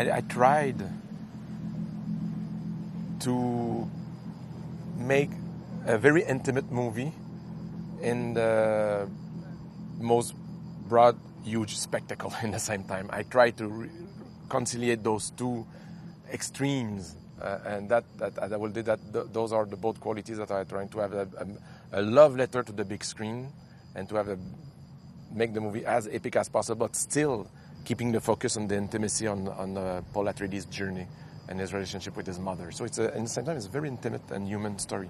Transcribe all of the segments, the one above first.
I tried to make a very intimate movie in the most broad, huge spectacle in the same time. I tried to conciliate those two extremes, and that I will do that. Those are the both qualities that I'm trying to have a love letter to the big screen, and to have make the movie as epic as possible, but still keeping the focus on the intimacy on Paul Atreides' journey and his relationship with his mother. So it's at the same time, it's a very intimate and human story.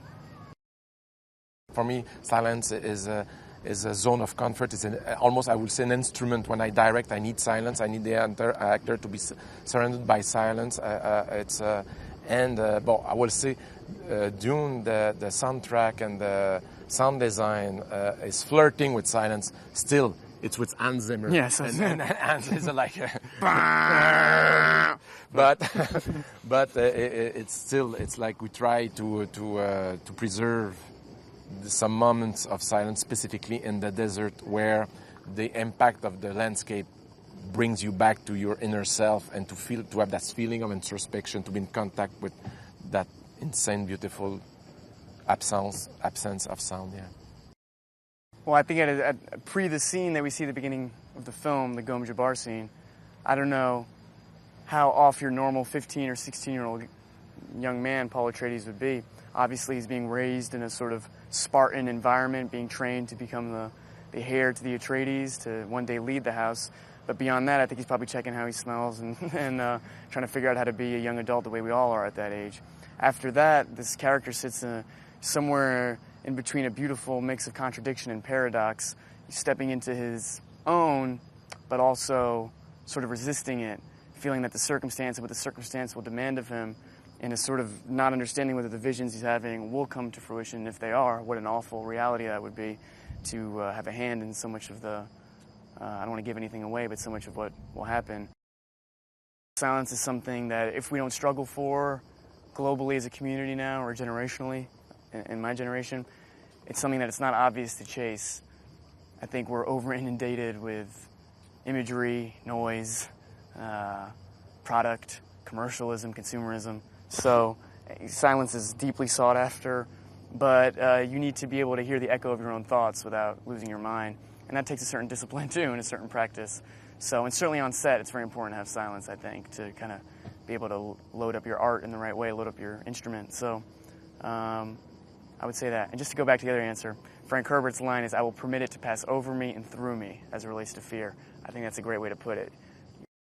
For me, silence is a zone of comfort. It's almost, I would say, an instrument. When I direct, I need silence. I need the actor to be surrounded by silence. I will say, Dune, the soundtrack and the sound design is flirting with silence. Still, it's with Hans Zimmer. Yes, and Hans is like, but it's still, it's like we try to preserve some moments of silence, specifically in the desert, where the impact of the landscape brings you back to your inner self, and to have that feeling of introspection, to be in contact with that insane, beautiful absence of sound. Yeah. Well, I think at pre the scene that we see at the beginning of the film, the Gom Jabbar scene, I don't know how off your normal 15 or 16-year-old young man Paul Atreides would be. Obviously, he's being raised in a sort of Spartan environment, being trained to become the heir to the Atreides, to one day lead the house. But beyond that, I think he's probably checking how he smells and trying to figure out how to be a young adult the way we all are at that age. After that, this character sits somewhere in between a beautiful mix of contradiction and paradox, stepping into his own, but also sort of resisting it, feeling that the circumstance and what the circumstance will demand of him, and is sort of not understanding whether the visions he's having will come to fruition. If they are, what an awful reality that would be, to have a hand in so much of the, I don't want to give anything away, but so much of what will happen. Silence is something that if we don't struggle for globally as a community now, or generationally, in my generation, it's something that it's not obvious to chase. I think we're over inundated with imagery, noise, product, commercialism, consumerism. So silence is deeply sought after, but you need to be able to hear the echo of your own thoughts without losing your mind. And that takes a certain discipline too, and a certain practice. So, and certainly on set, it's very important to have silence, I think, to kind of be able to load up your art in the right way, load up your instrument. So I would say that. And just to go back to the other answer, Frank Herbert's line is, "I will permit it to pass over me and through me," as it relates to fear. I think that's a great way to put it.